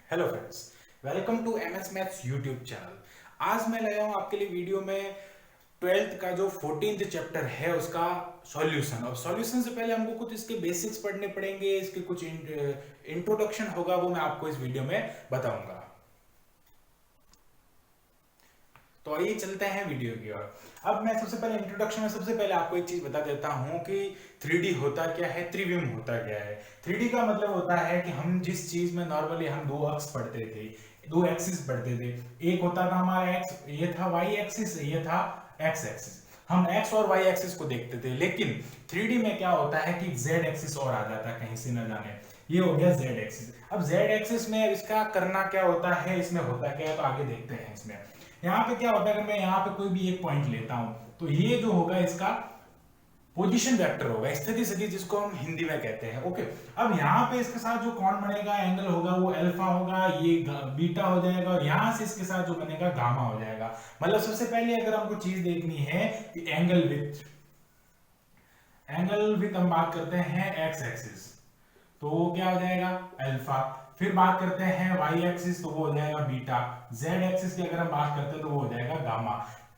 Hello friends, welcome to M S maths YouTube channel. आज मैं लाया हूँ आपके लिए वीडियो में 12th का जो 14th चैप्टर है उसका सॉल्यूशन। और सॉल्यूशन से पहले हमको कुछ इसके बेसिक्स पढ़ने पड़ेंगे, इसके कुछ इंट्रोडक्शन होगा, वो मैं आपको इस वीडियो में बताऊंगा। तो आइए चलते हैं वीडियो की ओर। अब मैं सबसे पहले इंट्रोडक्शन में सबसे पहले आपको एक चीज बता देता हूं कि 3D होता क्या है, त्रिविम होता क्या है। 3D का मतलब होता है कि हम जिस चीज में नॉर्मली हम दो अक्ष पढ़ते थे, दो एक्सिस पढ़ते थे। एक होता था हमारा एक्स, ये था वाई एक्सिस, ये था एक्स एक्सिस। हम एक्स और वाई एक्सिस को देखते थे, लेकिन 3D में क्या होता है कि जेड एक्सिस और आ जाता है कहीं से न जाने। ये हो गया जेड एक्सिस। अब जेड एक्सिस में इसका करना क्या होता है, इसमें होता क्या है, तो आगे देखते हैं। इसमें यहाँ पे क्या होता है, अगर मैं यहाँ पे कोई भी एक पॉइंट लेता हूं तो ये जो होगा इसका पोजीशन वेक्टर होगा, स्थिति सदिश, जिसको हम हिंदी में कहते हैं। ओके, अब यहाँ पे इसके साथ जो कौन बनेगा, एंगल होगा, वो अल्फा होगा, ये बीटा हो जाएगा, और यहां से इसके साथ जो बनेगा गामा हो जाएगा। मतलब सबसे पहले अगर हमको चीज देखनी है कि एंगल विथ हम बात करते हैं एक्स एक्सिस, तो वो क्या हो जाएगा अल्फा। फिर बात करते हैं वाई एक्सिस, तो वो हो जाएगा बीटा। जेड एक्सिस की अगर हम बात करते हैं तो वो हो जाएगा गामा।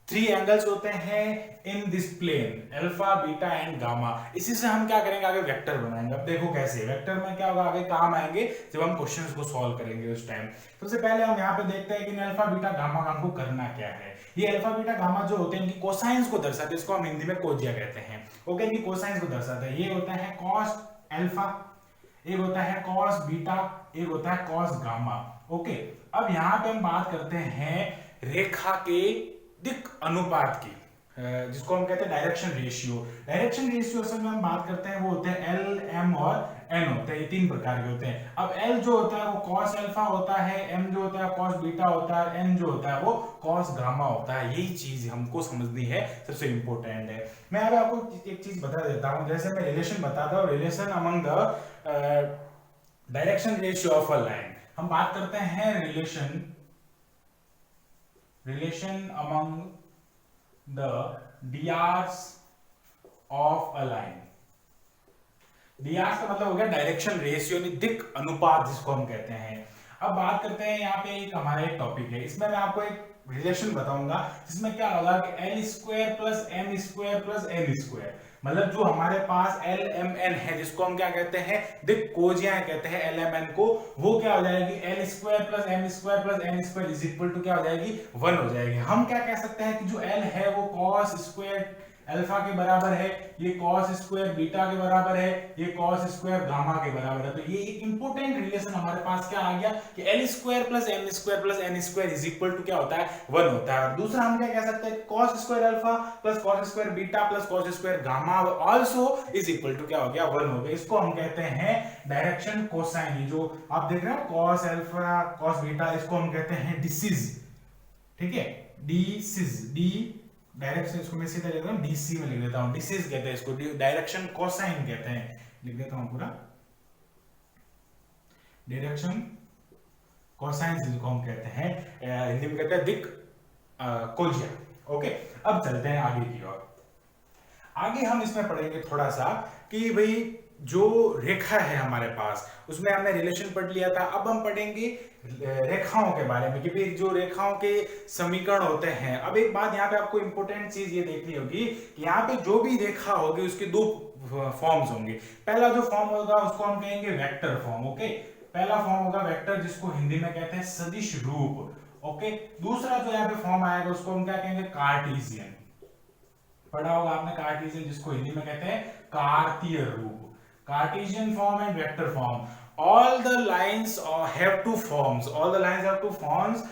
थ्री एंगल्स होते हैं in this plane, alpha, beta and gamma. इसी से हम क्या करेंगे, आगे वेक्टर बनाएंगे। अब देखो कैसे वेक्टर में क्या होगा, आगे काम आएंगे जब हम क्वेश्चंस को सॉल्व करेंगे उस टाइम। सबसे पहले हम यहाँ पे देखते हैं कि अल्फा बीटा गामा का हमको करना क्या है। ये अल्फा बीटा गामा जो होते हैं इनकी कोसाइंस को दर्शाते हैं, इसको हम हिंदी में कोजिया कहते हैं। ओके, इनकी कोसाइंस को दर्शाते हैं। ये होता है कॉस अल्फा, एक होता है कॉस बीटा, एक होता है कॉस गामा। ओके, अब यहां पे हम बात करते हैं रेखा के दिक् अनुपात की, जिसको हम कहते हैं डायरेक्शन रेशियो। डायरेक्शन रेशियो असल में हम बात करते हैं वो होते हैं एल, एम और एन होते हैं। ये तीन प्रकार के होते हैं। अब एल जो होता है वो कॉस अल्फा होता है, एम जो होता है कॉस बीटा होता है, एन जो होता है वो कॉस गामा होता है। यही चीज हमको समझनी है, सबसे इंपॉर्टेंट है। मैं अभी आपको एक चीज बता देता हूं, जैसे मैं रिलेशन बताता हूँ, relation among the direction ratio of a line. हम बात करते हैं relation among the डियार्स of a line. डियार्स का मतलब हो गया डायरेक्शन रेशियो, दिक् अनुपात जिसको हम कहते हैं। अब बात करते हैं, यहाँ पे एक हमारा एक टॉपिक है, इसमें मैं आपको एक रिलेशन बताऊंगा जिसमें क्या होगा कि L square plus M square plus N square, मतलब जो हमारे पास एल एम एन है, जिसको हम क्या कहते हैं, दिक् कोजियां कहते हैं एल एम एन को, वो क्या हो जाएगी L square plus M square plus N square is equal to क्या हो जाएगी 1 हो जाएगी। हम क्या कह सकते हैं कि जो एल है वो कॉस स्क्वायर अल्फा के बराबर है, ये कॉस स्क्वायर बीटा के बराबर है, ये कॉस स्क्वायर गामा के बराबर है। तो ये एक इंपॉर्टेंट रिलेशन हमारे पास क्या आ गया कि L square plus M square plus N square is equal to क्या होता है 1 होता है। और दूसरा हम क्या कह सकते हैं, cos square alpha plus cos square beta plus cos square gamma also is equal to क्या हो गया 1 हो गया। इसको हम कहते हैं डायरेक्शन कोसाइन। जो आप देख रहे हो कॉस अल्फा कॉस बीटा, इसको हम कहते हैं डिसिज। ठीक है, डिसिज, डी डायरेक्शन, इसको मैं सीधा लिख रहा हूं, डीसी में लिख देता हूं, डिसिज कहते हैं इसको, डायरेक्शन कोसाइन कहते हैं। लिख देता हूं पूरा, डायरेक्शन कोसाइन जिसको हम कहते हैं, हिंदी में कहते हैं दिक् कोजिया। ओके, अब चलते हैं आगे की ओर। आगे हम इसमें पढ़ेंगे थोड़ा सा कि भाई जो रेखा है हमारे पास, उसमें हमने रिलेशन पढ़ लिया था। अब हम पढ़ेंगे रेखाओं के बारे में कि भाई जो रेखाओं के समीकरण होते हैं। अब एक बात यहाँ पे आपको इंपॉर्टेंट चीज ये देखनी होगी कि यहाँ पे जो भी रेखा होगी उसके दो फॉर्म्स होंगे। पहला जो फॉर्म होगा उसको हम कहेंगे वेक्टर फॉर्म। ओके, पहला फॉर्म होगा वेक्टर, जिसको हिंदी में कहते हैं सदिश रूप। ओके, दूसरा जो यहाँ पे फॉर्म आएगा उसको हम क्या कहेंगे, कार्टेशियन। पढ़ा होगा आपने कार्टेशियन, जिसको हिंदी में कहते हैं कार्तीय रूप। Cartesian form and vector form, all the lines have two forms, all the lines have two forms,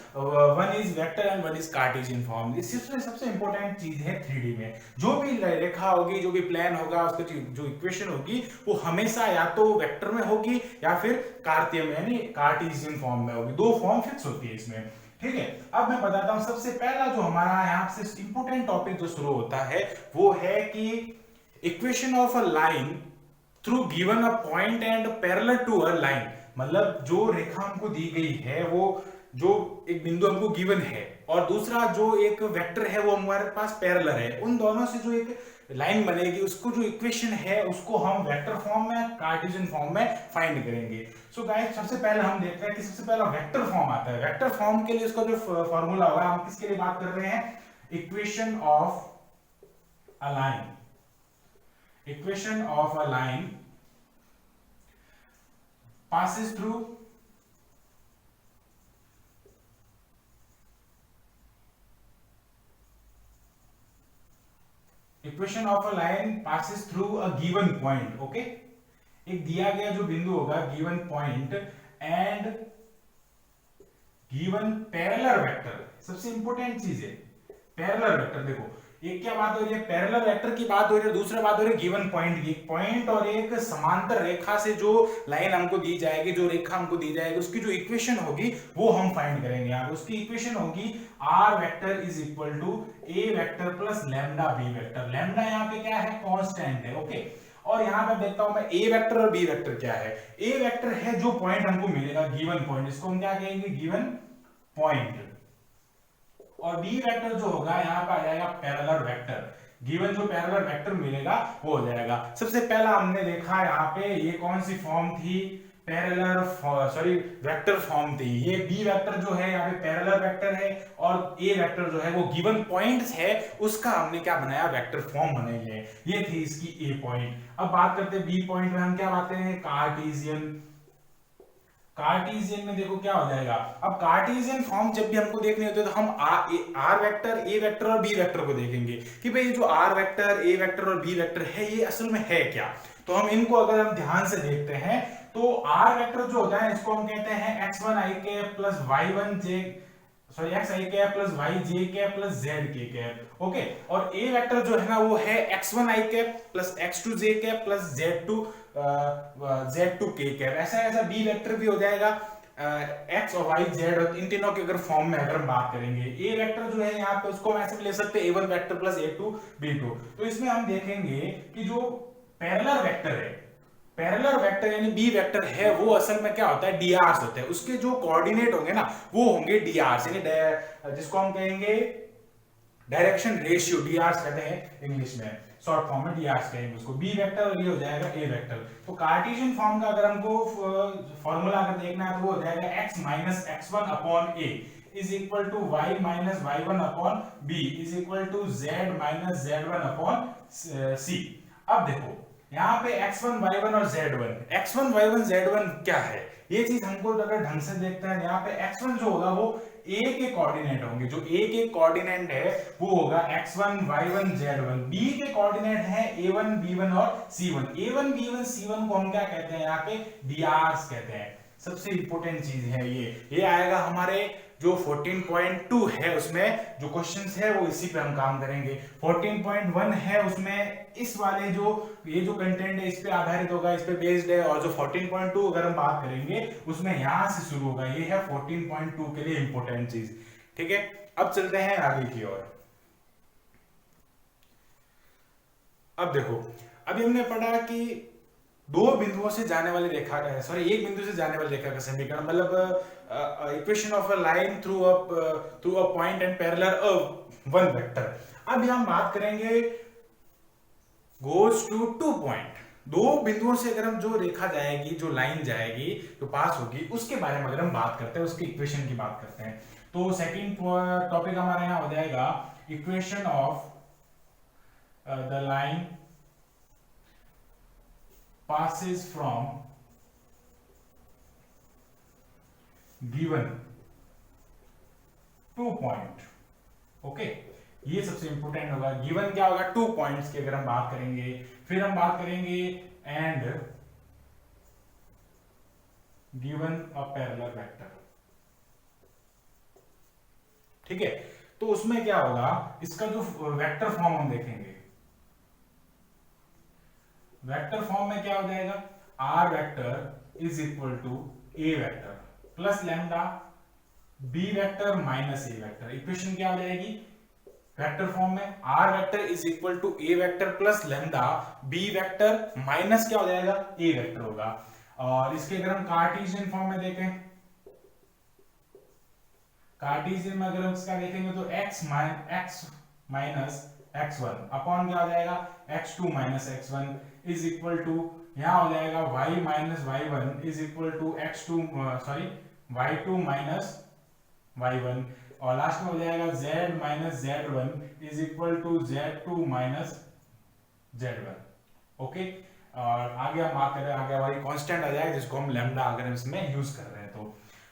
one is vector and one is cartesian form। इसमें सबसे इंपॉर्टेंट चीज है 3D में जो भी रेखा होगी, जो भी प्लान होगा, उसकी जो इक्वेशन होगी वो हमेशा या तो वेक्टर में होगी या फिर कार्तीय में यानी कार्टेशियन फॉर्म में होगी। दो फॉर्म फिक्स होती है इसमें। ठीक है, अब मैं बताता हूं सबसे पहला जो हमारा यहाँ से इंपॉर्टेंट टॉपिक जो शुरू होता है वो है कि equation of a line through given a point and parallel to a line. मतलब जो रेखा हमको दी गई है, वो जो एक बिंदु हमको गिवन है और दूसरा जो एक वेक्टर है वो हमारे पास पैरेलल है, उन दोनों से जो एक लाइन बनेगी उसको जो इक्वेशन है उसको हम वेक्टर फॉर्म में कार्टेशियन फॉर्म में फाइंड करेंगे। सो गाइस सबसे पहले हम देखते हैं कि सबसे पहला वेक्टर फॉर्म आता है। वेक्टर फॉर्म के लिए इसका जो फॉर्मूला होगा, हम किसके लिए बात कर रहे हैं, equation of a line. Equation of a line passes through equation of a line passes through a given point। Okay, एक दिया गया जो बिंदु होगा given point and given parallel vector. सबसे इंपॉर्टेंट चीज है पैरेलल वेक्टर। देखो एक क्या बात हो रही है, पैरेलल वेक्टर की बात हो रही है, दूसरा बात हो रही है गिवन पॉइंट की। एक पॉइंट और एक समांतर रेखा से जो लाइन हमको दी जाएगी, जो रेखा हमको दी जाएगी, उसकी जो इक्वेशन होगी वो हम फाइंड करेंगे। यहाँ उसकी इक्वेशन होगी R vector is equal to A vector plus lambda B vector. Lambda यहाँ पे क्या है, कांस्टेंट है। ओके, और यहां पे देखता हूं मैं ए वेक्टर और बी वेक्टर क्या है। ए वेक्टर है जो पॉइंट हमको मिलेगा गिवन पॉइंट, इसको हम क्या कहेंगे, गिवन पॉइंट। और बी वेक्टर जो होगा यहाँ पे आ जाएगा पैरेलल वेक्टर। गिवन जो पैरेलल वेक्टर मिलेगा वो हो जाएगा। सबसे पहला हमने देखा यहाँ पे ये कौन सी फॉर्म थी, पैरेलल वेक्टर फॉर्म थी। ये बी वेक्टर जो है यहाँ पे पैरेलल वेक्टर है, और ए वेक्टर जो है वो गिवन पॉइंट्स है, उसका हमने क्या बनाया, वेक्टर फॉर्म बनाई है। ये थी इसकी ए पॉइंट। अब बात करते हैं बी पॉइंट में, हम क्या बात करेंगे, कार्टेशियन। कार्टेशियन में देखो क्या हो जाएगा, अब कार्टेशियन फॉर्म जब भी हमको देखने होते हैं तो हम आर वेक्टर, ए वेक्टर और बी वेक्टर को देखेंगे कि भाई जो आर वेक्टर, ए वेक्टर और बी वेक्टर है ये असल में है क्या। तो हम इनको अगर हम ध्यान से देखते हैं तो आर वेक्टर जो होता है इसको हम कहते हैं x1 i cap plus y1 j x i cap plus y j cap plus z k cap. Okay, और ए वेक्टर जो है ना वो है x1 i cap plus x2 j cap plus z2 k cap. ऐसा ऐसा बी वेक्टर भी हो जाएगा x और y z, इन तीनों के अगर फॉर्म में अगर हम बात करेंगे। ए वेक्टर जो है यहाँ पे उसको हम ऐसे भी ले सकते हैं a1 vector plus a2 b2। तो इसमें हम देखेंगे कि जो पैरेलल वेक्टर है, पैरेलल वेक्टर यानी बी वेक्टर है, वो असल में क्या होता है, डीआरस होता है। उसके जो कोऑर्डिनेट होंगे ना वो होंगे डीआरस, यानी जिसको हम कहेंगे डायरेक्शन रेशियो, डीआरस कहते हैं इंग्लिश में, शॉर्ट फॉर्म में डीआरस कहेंगे उसको। बी वेक्टर और ये हो जाएगा ए वेक्टर। तो कार्टेशियन फॉर्म का अगर हमको फॉर्मूला अगर देखना है तो वो हो जाएगा x minus x1 upon a is equal to y minus y1 upon b is equal to z minus z1 upon c। अब देखो यहाँ पे x1 y1 और z1 z1 क्या है, ये चीज हमको अगर ढंग से देखते हैं, यहाँ पे x1 जो होगा वो a के कोऑर्डिनेट होंगे। जो a के कोऑर्डिनेट है वो होगा x1 y1 z1। b के कोऑर्डिनेट है a1 b1 और c1। a1 b1 c1 को हम क्या कहते हैं, यहाँ पे drs कहते हैं। सबसे इंपॉर्टेंट चीज है ये आएगा हमारे जो 14.2 है उसमें जो क्वेश्चंस है वो इसी पे हम काम करेंगे। 14.1 है उसमें इस वाले जो ये जो कंटेंट है इस पे आधारित होगा, इस पे बेस्ड है। और जो 14.2 अगर हम बात करेंगे उसमें यहां से शुरू होगा, ये है 14.2 के लिए इंपॉर्टेंट चीज। ठीक है, अब चलते हैं आगे की ओर। अब देखो अभी हमने पढ़ा कि दो बिंदुओं से जाने वाली रेखा का एक बिंदु से जाने वाली रेखा का समीकरण, मतलब equation of a line through a point and parallel one vector. अब हम बात करेंगे गोज टू टू पॉइंट। दो बिंदुओं से अगर हम जो रेखा जाएगी, जो लाइन जाएगी, जो पास होगी, उसके बारे में अगर हम बात करते हैं, उसकी इक्वेशन की बात करते हैं, तो सेकंड टॉपिक हमारे यहाँ हो जाएगा equation of the line passes from given two point. Okay, ये सबसे इंपॉर्टेंट होगा। गिवन क्या होगा, 2 पॉइंट्स की अगर हम बात करेंगे। फिर हम बात करेंगे and given a parallel vector. ठीक है, तो उसमें क्या होगा, इसका जो वेक्टर फॉर्म हम देखेंगे, वेक्टर फॉर्म में क्या हो जाएगा, R vector is equal to A vector plus lambda B vector minus A vector. Equation क्या हो जाएगी वेक्टर फॉर्म में, R vector is equal to A vector plus lambda B vector minus क्या हो जाएगा, ए वेक्टर होगा। और इसके अगर हम कार्टेशियन फॉर्म में देखें, कार्टेशियन में अगर हम इसका देखेंगे तो x माइनस x1 अपॉन क्या हो जाएगा x2 minus x1 is equal to यहाँ हो जाएगा y minus y1 is equal to x2 sorry y2 minus y1 और लास्ट में हो जाएगा z minus z1 is equal to z2 minus z1। Okay, और आगे हम बात करें, आगे हमारी कांस्टेंट आ जाएगा जिसको हम लैम्डा अगर हम इसमें यूज कर रहे हैं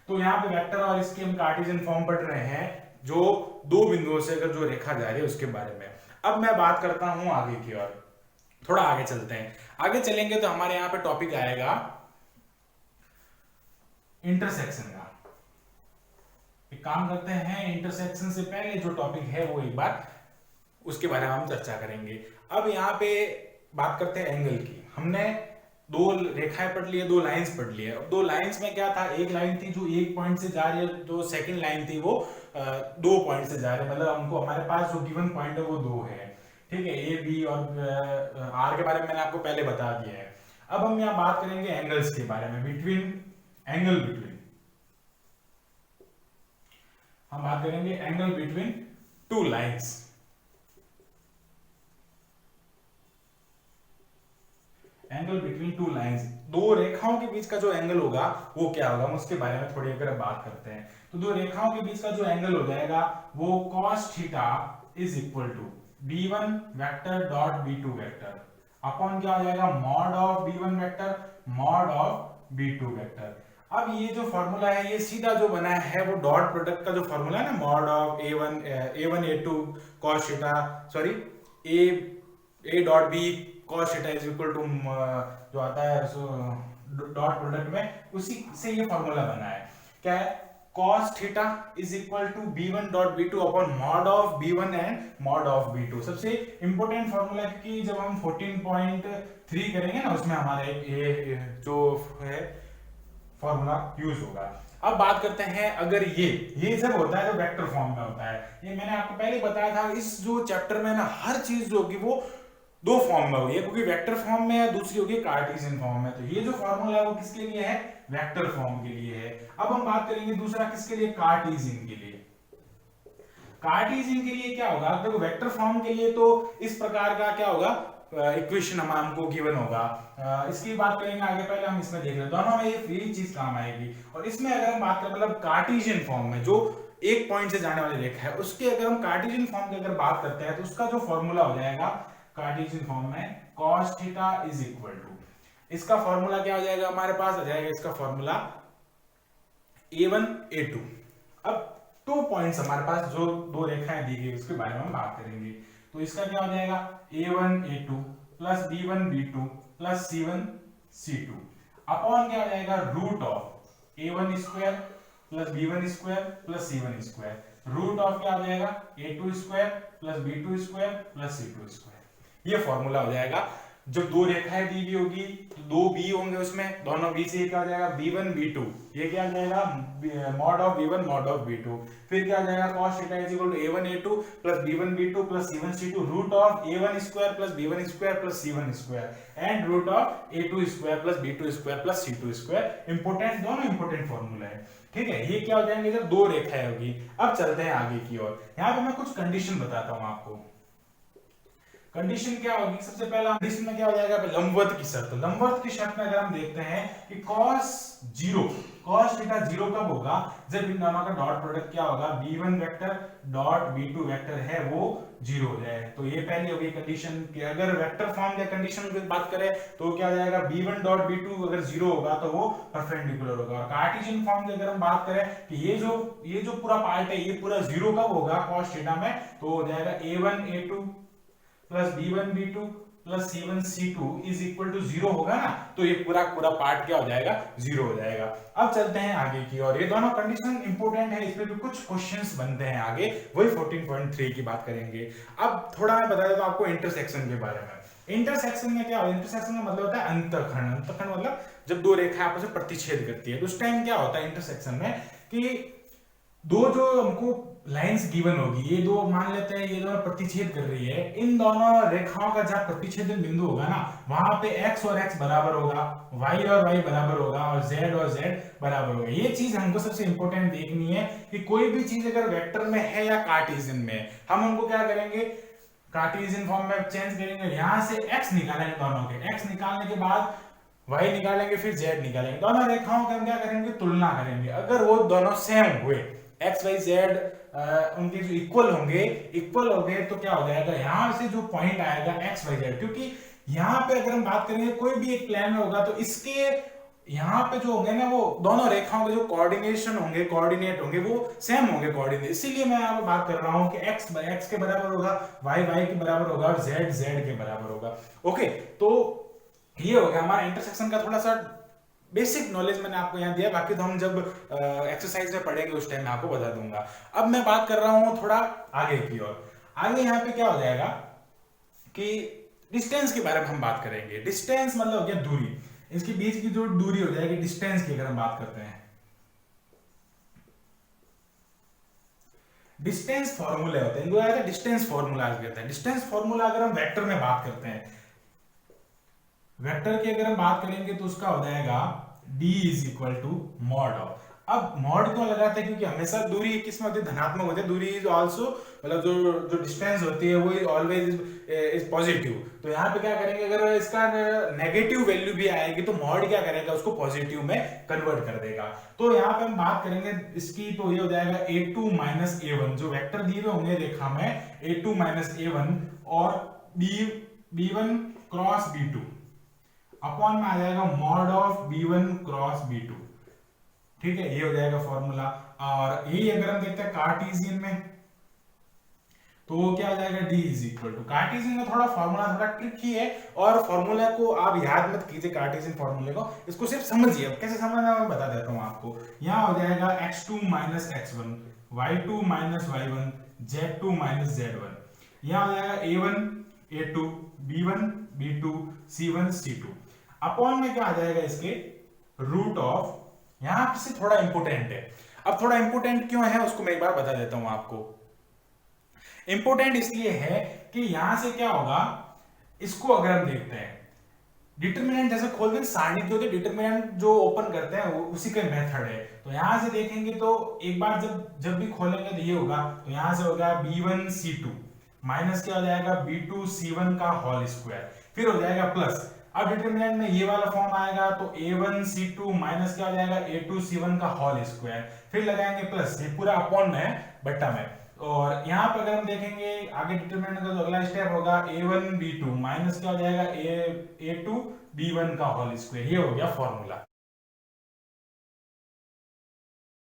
तो यहाँ पे वेक्टर और इसके हम कार्टेशियन फॉर्म पढ़ रहे हैं जो दो बिंदुओं से अगर जो रेखा जा रही है उसके बारे में। अब मैं बात करता हूं आगे की ओर, थोड़ा आगे चलते हैं। आगे चलेंगे तो हमारे यहाँ पे टॉपिक आएगा इंटरसेक्शन का। एक काम करते हैं, इंटरसेक्शन से पहले जो टॉपिक है वो एक बार उसके बारे में हम चर्चा करेंगे। अब यहाँ पे बात करते हैं एंगल की। हमने दो रेखाएं पढ़ ली है, दो लाइंस पढ़ ली है। दो लाइंस में क्या था, एक लाइन थी जो एक पॉइंट से जा रही है, जो सेकंड लाइन थी वो दो पॉइंट से जा रही है, मतलब हमको हमारे पास जो गिवन पॉइंट है वो दो है, ठीक है, ए बी और आर के बारे में मैंने आपको पहले बता दिया है। अब हम यहाँ बात करेंगे एंगल्स के बारे में, बिटवीन हम बात करेंगे angle between two lines. Angle between two lines, दो रेखाओं के बीच का जो एंगल होगा वो क्या होगा, हम उसके बारे में थोड़ी अगर बात करते हैं। तो दो रेखाओं के बीच का जो एंगल हो जाएगा वो cos theta is equal to b1 vector dot b2 vector upon क्या हो जाएगा mod of b1 vector mod of b2 vector. अब ये जो फॉर्मूला है ये सीधा जो बना है वो डॉट प्रोडक्ट का जो फॉर्मूला है ना, mod of a1 a2 cos theta sorry a dot b cos theta is equal to जो आता है डॉट प्रोडक्ट में, उसी से ये फॉर्मूला बना है। क्या है, cos theta is equal to b1 dot b2 upon mod of b1 and mod of b2। सबसे इंपॉर्टेंट फॉर्मूला, क्योंकि जब हम 14.3 करेंगे ना उसमें हमारा ये जो है फॉर्मूला यूज होगा। अब बात करते हैं, अगर ये सब होता है जो वेक्टर फॉर्म में होता है, ये मैंने आपको पहले बताया था, इस जो चैप्टर में ना हर चीज जो होगी वो दो फॉर्म में होगी, क्योंकि वेक्टर फॉर्म में है, दूसरी होगी कार्टेशियन फॉर्म में। तो ये जो फॉर्मूला है वो किसके लिए है, वेक्टर फॉर्म के लिए है। अब हम बात करेंगे दूसरा किसके लिए, कार्टेशियन के लिए। कार्टेशियन के लिए क्या होगा, देखो वेक्टर फॉर्म के लिए तो इस प्रकार का क्या होगा इक्वेशन हमको गिवन होगा। इसकी बात करेंगे आगे, पहले हम इसमें देख रहे हैं, दोनों में ये चीज काम आएगी। और इसमें अगर हम बात करें मतलब कार्टेशियन फॉर्म में जो एक पॉइंट से जाने वाली रेखा है उसके अगर हम कार्टेशियन फॉर्म की अगर बात करते हैं तो उसका जो फॉर्मूला हो जाएगा कार्टेशियन फॉर्म में cos theta is equal to, इसका फॉर्मूला क्या हो जाएगा, हमारे पास आ जाएगा इसका फॉर्मूला a1 a2। अब 2 पॉइंट्स हमारे पास जो दो रेखाएं दी गई उसके बारे में हम बात करेंगे। तो इसका क्या हो जाएगा a1 a2 plus b1 b2 plus c1 c2 upon क्या हो जाएगा root of a1 square plus b1 square plus c1 square root of क्या हो जाएगा a2 square plus b2 square plus c2 square. ये फॉर्मूला हो जाएगा। जब दो रेखाएं दी हुई होगी तो दो बी होंगे उसमें, दोनों बी से क्या हो जाएगा b1 b2, ये क्या आ जाएगा mod of b1 mod of b2। फिर क्या आ जाएगा cos theta is equal to a1 a2 plus b1 b2 plus c1 c2 root of a1 square plus b1 square plus c1 square and root of a2 square plus b2 square plus c2 square. Important, दोनों important formula है, ठीक है। ये क्या हो जाएंगे जब दो रेखाएं होगी। अब चलते हैं आगे की ओर, यहाँ पे मैं कुछ कंडीशन बताता हूँ आपको। कंडीशन क्या होगी, सबसे पहला कंडीशन में क्या हो जाएगा लंबवत की शर्त। लंबवत की शर्त में अगर हम देखते हैं कि cos थीटा 0 कब होगा, जब इन दोनों का डॉट प्रोडक्ट क्या होगा b1 vector dot b2 vector है वो 0 हो जाए। तो ये पहली होगी कंडीशन कि अगर वेक्टर फॉर्म के कंडीशन की बात करें तो क्या हो जाएगा b1 डॉट b2 अगर 0 होगा तो वो परपेंडिकुलर होगा। और कार्टेशियन फॉर्म की अगर हम बात करें कि ये जो पूरा पार्ट है ये पूरा 0 कब होगा cos थीटा में, तो हो जाएगा a1 a2 plus b1 b2 plus c1 c2 is equal to 0 होगा ना, तो ये पूरा पार्ट क्या हो जाएगा 0 हो जाएगा। अब चलते हैं आगे की और ये दोनों कंडीशन इंपॉर्टेंट है, इस पे भी कुछ क्वेश्चंस बनते हैं आगे, वही 14.3 की बात करेंगे। अब थोड़ा मैं बता देता हूं आपको इंटरसेक्शन के बारे में। इंटरसेक्शन में क्या होता है, इंटरसेक्शन का मतलब होता है अंतःखंड। अंतःखंड मतलब जब दो रेखाएं आपस में प्रतिच्छेद करती है तो उस टाइम क्या होता है इंटरसेक्शन में कि दो जो हमको लाइंस गिवन होगी, ये दो मान लेते हैं ये दोनों प्रतिच्छेद कर रही है, इन दोनों रेखाओं का जहां प्रतिच्छेदन बिंदु होगा ना वहां पे x और x बराबर होगा, y और y बराबर होगा और z बराबर होगा। ये चीज हमको सबसे इंपॉर्टेंट देखनी है कि कोई भी चीज अगर वेक्टर में है या कार्टेशियन में, हम उनको क्या करेंगे कार्टेशियन फॉर्म में चेंज करेंगे, यहां से x निकालेंगे दोनों के, x निकालने के बाद y निकालेंगे, फिर z निकालेंगे, दोनों रेखाओं के हम क्या करेंगे, तुलना करेंगे। अगर वो दोनों सेम हुए, x y z उनके जो इक्वल होंगे तो क्या हो जाएगा, यहां से जो पॉइंट आएगा x y z, क्योंकि यहां पे अगर हम बात करेंगे कोई भी एक प्लेन में होगा तो इसके यहाँ पे जो होंगे ना, वो दोनों रेखाओं के जो कोऑर्डिनेट होंगे वो सेम होंगे कोऑर्डिनेट, इसीलिए मैं यहाँ पे बात कर रहा हूँ कि x के बराबर होगा, y के बराबर होगा और z के बराबर होगा। ओके, तो ये हो गया हमारा इंटरसेक्शन का थोड़ा सा बेसिक नॉलेज मैंने आपको यहाँ दिया, बाकी तो हम जब एक्सरसाइज में पढ़ेंगे उस टाइम में आपको बता दूंगा। अब मैं बात कर रहा हूँ थोड़ा आगे की ओर। आगे यहाँ पे क्या हो जाएगा कि डिस्टेंस के बारे में हम बात करेंगे। डिस्टेंस मतलब हो गया दूरी, इसके बीच की जो दूरी हो जाएगी डिस्टेंस की, अगर हम बात करते हैं डिस्टेंस फॉर्मूले होते हैं, इनको याद है डिस्टेंस फॉर्मूला कहते हैं। डिस्टेंस फॉर्मूला अगर हम वेक्टर में बात करते हैं, वेक्टर की अगर हम बात करेंगे तो उसका हो जाएगा d is equal to mod of. अब मॉड क्यों लगाते हैं, क्योंकि हमेशा दूरी किस में होती है, धनात्मक होती है, दूरी इज आल्सो मतलब जो डिस्टेंस होती है वो ऑलवेज इज पॉजिटिव। तो यहाँ पे क्या करेंगे, अगर इसका नेगेटिव वैल्यू भी आएगी तो मॉड क्या करेगा, उसको पॉजिटिव में कन्वर्ट कर देगा। तो यहाँ पे हम बात करेंगे इसकी, तो ये हो जाएगा a2 माइनस a1, जो वेक्टर दिए हुए होंगे रेखा में a2 माइनस a1 और b1 क्रॉस b2 अपॉन में आ जाएगा mod of b1 cross b2। ठीक है, ये हो जाएगा फॉर्मूला। और यही अगर हम देखते हैं कार्टेशियन में तो वो क्या हो जाएगा, d is equal to, Cartesian में थोड़ा फॉर्मूला थोड़ा ट्रिकी है और फॉर्मूला को आप याद मत कीजिए कार्टेशियन फॉर्मूले को, इसको सिर्फ समझिए। अब कैसे समझना मैं बता देता हूं आपको। यहाँ हो जाएगा x2 minus x1, y2 minus y1, z2 minus z1। यहाँ हो जाएगा a1 a2 b1 b2 c1 c2 upon में क्या आ जाएगा इसके रूट ऑफ, यहां से थोड़ा इंपोर्टेंट है। अब थोड़ा इंपोर्टेंट क्यों है उसको मैं एक बार बता देता हूं आपको। इंपोर्टेंट इसलिए है कि यहां से क्या होगा, इसको अगर हम देखते हैं डिटरमिनेंट जैसे खोलते हैं सारणी जो डिटरमिनेंट जो ओपन करते हैं वो उसी का मेथड है। तो यहां से देखेंगे तो एक बार जब भी खोलेंगे तो ये होगा, तो यहां से होगा b1 c2 माइनस क्या हो जाएगा b2 c1 का होल स्क्वायर, फिर हो जाएगा प्लस। अब डिटरमिनेंट में ये वाला फॉर्म आएगा तो a1 c2 माइनस क्या हो जाएगा a2 c1 का होल स्क्वायर, फिर लगाएंगे प्लस, ये पूरा अपॉन में है बट्टा में। और यहाँ पर अगर हम देखेंगे आगे डिटरमिनेंट का तो अगला स्टेप होगा a1 b2 माइनस क्या हो जाएगा a2 b1 का होल स्क्वायर, ये हो गया फॉर्मूला।